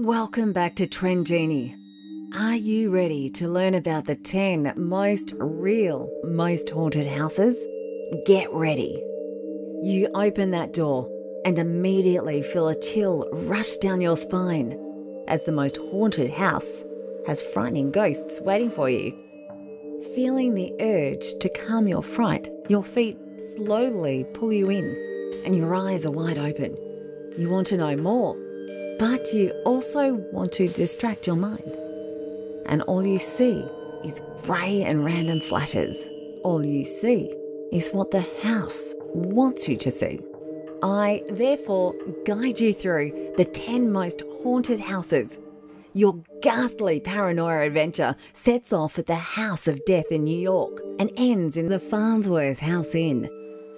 Welcome back to Trend Genie. Are you ready to learn about the 10 most real, most haunted houses? Get ready. You open that door and immediately feel a chill rush down your spine as the most haunted house has frightening ghosts waiting for you. Feeling the urge to calm your fright, your feet slowly pull you in and your eyes are wide open. You want to know more, but you also want to distract your mind. And all you see is grey and random flashes. All you see is what the house wants you to see. I therefore guide you through the 10 most haunted houses. Your ghastly paranoia adventure sets off at the House of Death in New York and ends in the FARNSWORTH HOUSEINN.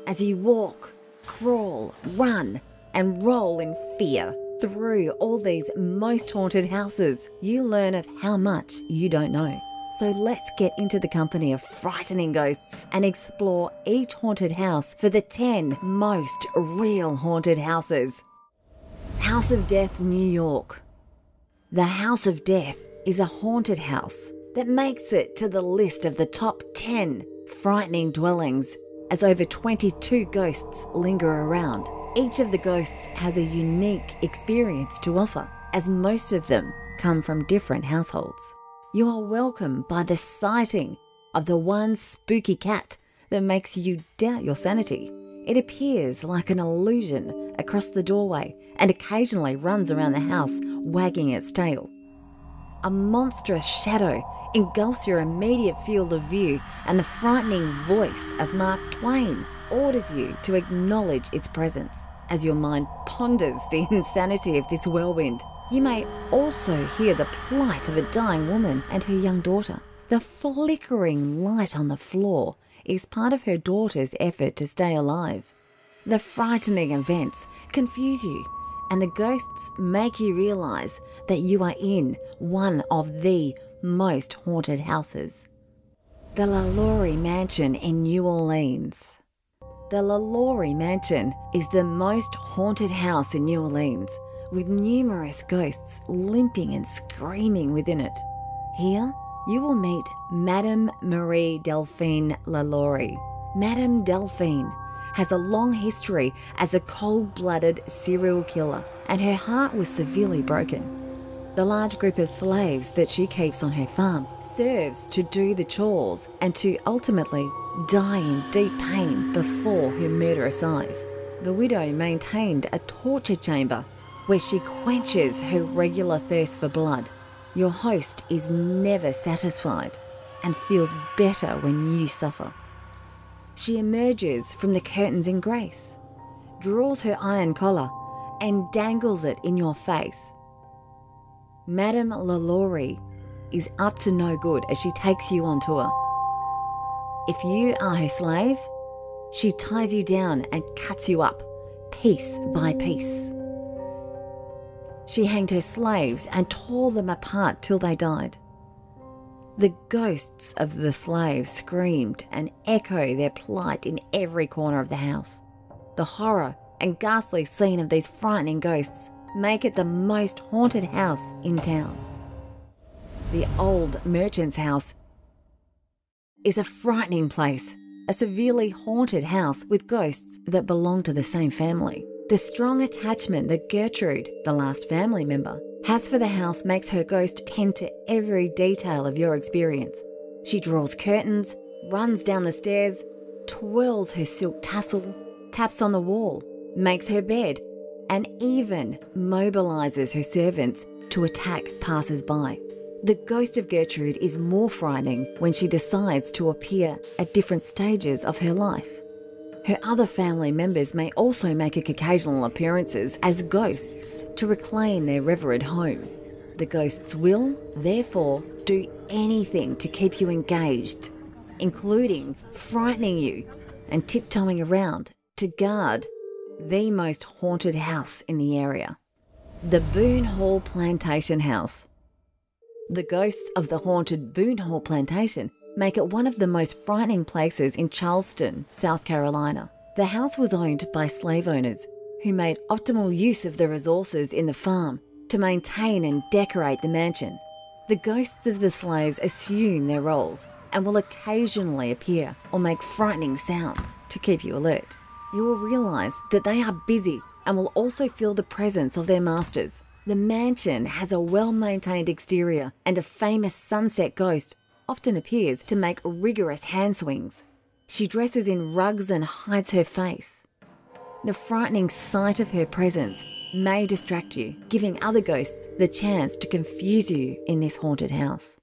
As you walk, crawl, run, and roll in fear through all these most haunted houses, you learn of how much you don't know. So let's get into the company of frightening ghosts and explore each haunted house for the 10 most real haunted houses. House of Death, New York. The House of Death is a haunted house that makes it to the list of the top 10 frightening dwellings, as over 22 ghosts linger around. Each of the ghosts has a unique experience to offer, as most of them come from different households. You are welcomed by the sighting of the one spooky cat that makes you doubt your sanity. It appears like an illusion across the doorway and occasionally runs around the house wagging its tail. A monstrous shadow engulfs your immediate field of view, and the frightening voice of Mark Twain orders you to acknowledge its presence. As your mind ponders the insanity of this whirlwind, you may also hear the plight of a dying woman and her young daughter. The flickering light on the floor is part of her daughter's effort to stay alive. The frightening events confuse you, and the ghosts make you realize that you are in one of the most haunted houses. The LaLaurie Mansion in New Orleans. The LaLaurie Mansion is the most haunted house in New Orleans, with numerous ghosts limping and screaming within it. Here, you will meet Madame Marie Delphine LaLaurie. Madame Delphine has a long history as a cold-blooded serial killer, and her heart was severely broken. The large group of slaves that she keeps on her farm serves to do the chores and to ultimately die in deep pain before her murderous eyes. The widow maintained a torture chamber where she quenches her regular thirst for blood. Your host is never satisfied and feels better when you suffer. She emerges from the curtains in grace, draws her iron collar, and dangles it in your face. Madame LaLaurie is up to no good as she takes you on tour. If you are her slave, she ties you down and cuts you up, piece by piece. She hanged her slaves and tore them apart till they died. The ghosts of the slaves screamed and echo their plight in every corner of the house. The horror and ghastly scene of these frightening ghosts make it the most haunted house in town. The Old Merchant's House is a frightening place, a severely haunted house with ghosts that belong to the same family. The strong attachment that Gertrude, the last family member, has for the house makes her ghost tend to every detail of your experience. She draws curtains, runs down the stairs, twirls her silk tassel, taps on the wall, makes her bed, and even mobilizes her servants to attack passers-by. The ghost of Gertrude is more frightening when she decides to appear at different stages of her life. Her other family members may also make occasional appearances as ghosts to reclaim their revered home. The ghosts will, therefore, do anything to keep you engaged, including frightening you and tiptoeing around to guard the most haunted house in the area, the BOONHALLPLANTATION house. The ghosts of the haunted Boonhall Plantation make it one of the most frightening places in Charleston, South Carolina. The house was owned by slave owners who made optimal use of the resources in the farm to maintain and decorate the mansion. The ghosts of the slaves assume their roles and will occasionally appear or make frightening sounds to keep you alert. You will realise that they are busy and will also feel the presence of their masters. The mansion has a well-maintained exterior, and a famous sunset ghost often appears to make rigorous hand swings. She dresses in rugs and hides her face. The frightening sight of her presence may distract you, giving other ghosts the chance to confuse you in this haunted house.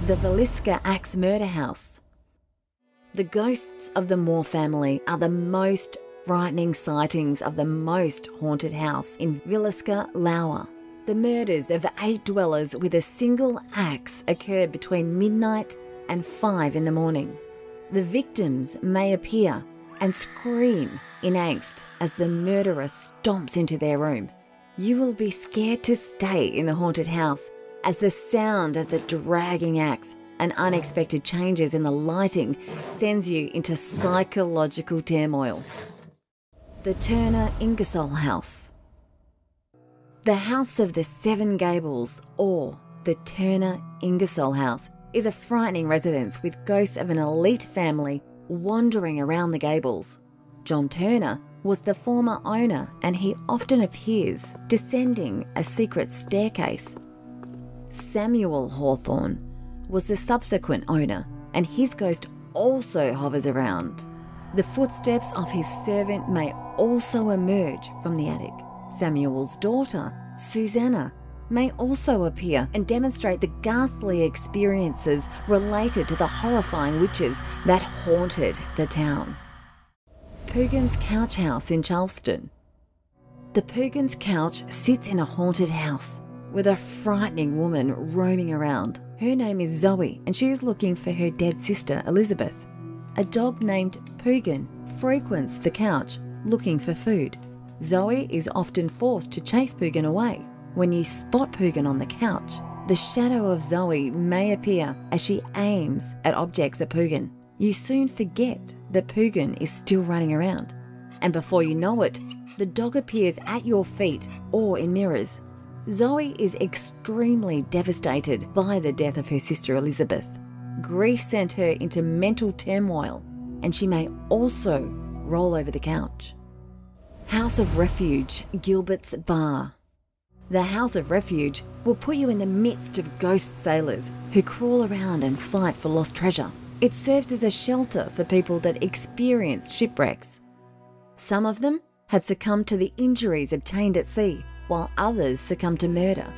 The VILISCA Axe Murder House. The ghosts of the Moore family are the most frightening sightings of the most haunted house in VILISCA, Laos. The murders of 8 dwellers with a single axe occurred between midnight and 5 in the morning. The victims may appear and scream in angst as the murderer stomps into their room. You will be scared to stay in the haunted house as the sound of the dragging axe and unexpected changes in the lighting sends you into psychological turmoil. The Turner-Ingersoll House. The House of the Seven Gables, or the Turner-Ingersoll House, is a frightening residence with ghosts of an elite family wandering around the gables. John Turner was the former owner, and he often appears descending a secret staircase. Samuel Hawthorne was the subsequent owner, and his ghost also hovers around. The footsteps of his servant may also emerge from the attic. Samuel's daughter, Susanna, may also appear and demonstrate the ghastly experiences related to the horrifying witches that haunted the town. POOGAN'S Couch House in Charleston. The POOGAN'S couch sits in a haunted house with a frightening woman roaming around. Her name is Zoe, and she is looking for her dead sister, Elizabeth. A dog named Poogan frequents the couch looking for food. Zoe is often forced to chase Poogan away. When you spot Poogan on the couch, the shadow of Zoe may appear as she aims at objects at Poogan. You soon forget that Poogan is still running around, and before you know it, the dog appears at your feet or in mirrors. Zoe is extremely devastated by the death of her sister Elizabeth. Grief sent her into mental turmoil, and she may also roll over the couch. House of Refuge, Gilbert's Bar. The House of Refuge will put you in the midst of ghost sailors who crawl around and fight for lost treasure. It served as a shelter for people that experienced shipwrecks. Some of them had succumbed to the injuries obtained at sea, while others succumbed to murder.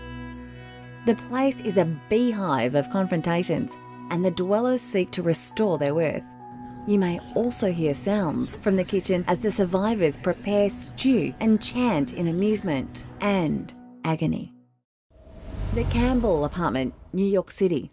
The place is a beehive of confrontations, and the dwellers seek to restore their worth. You may also hear sounds from the kitchen as the survivors prepare stew and chant in amusement and agony. The Campbell Apartment, New York City.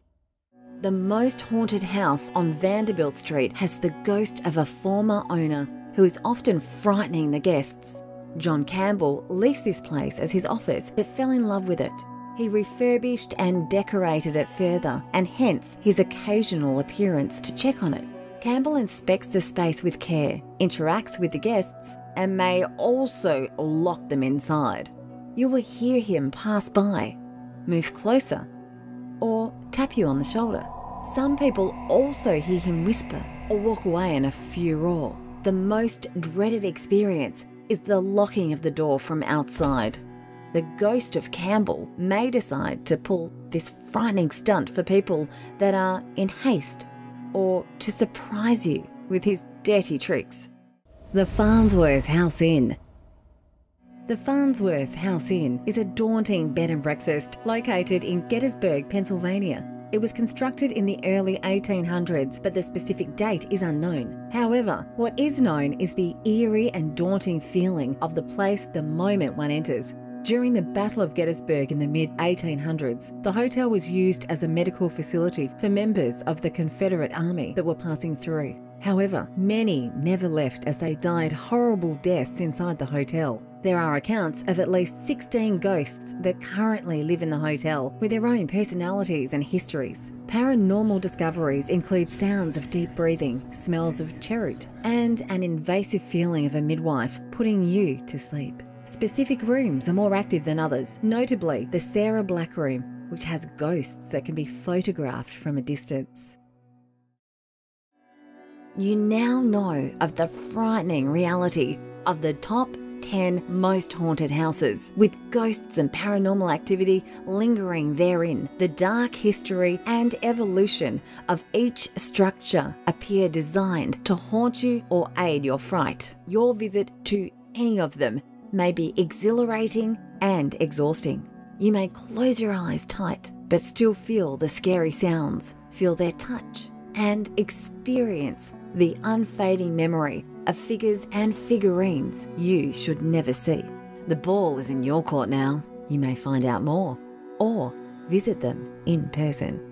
The most haunted house on Vanderbilt Street has the ghost of a former owner who is often frightening the guests. John Campbell leased this place as his office but fell in love with it. He refurbished and decorated it further, and hence his occasional appearance to check on it. Campbell inspects the space with care, interacts with the guests, and may also lock them inside. You will hear him pass by, move closer, or tap you on the shoulder. Some people also hear him whisper or walk away in a furor. The most dreaded experience is the locking of the door from outside. The ghost of Campbell may decide to pull this frightening stunt for people that are in haste or to surprise you with his dirty tricks. The Farnsworth House Inn. The Farnsworth House Inn is a daunting bed and breakfast located in Gettysburg, Pennsylvania. It was constructed in the early 1800s, but the specific date is unknown. However, what is known is the eerie and daunting feeling of the place the moment one enters. During the Battle of Gettysburg in the mid-1800s, the hotel was used as a medical facility for members of the Confederate Army that were passing through. However, many never left as they died horrible deaths inside the hotel. There are accounts of at least 16 ghosts that currently live in the hotel with their own personalities and histories. Paranormal discoveries include sounds of deep breathing, smells of cheroot, and an invasive feeling of a midwife putting you to sleep. Specific rooms are more active than others, notably the Sarah Black Room, which has ghosts that can be photographed from a distance. You now know of the frightening reality of the top 10 most haunted houses, with ghosts and paranormal activity lingering therein. The dark history and evolution of each structure appear designed to haunt you or aid your fright. Your visit to any of them may be exhilarating and exhausting. You may close your eyes tight, but still feel the scary sounds, feel their touch, and experience the unfading memory of figures and figurines you should never see. The ball is in your court now. You may find out more or visit them in person.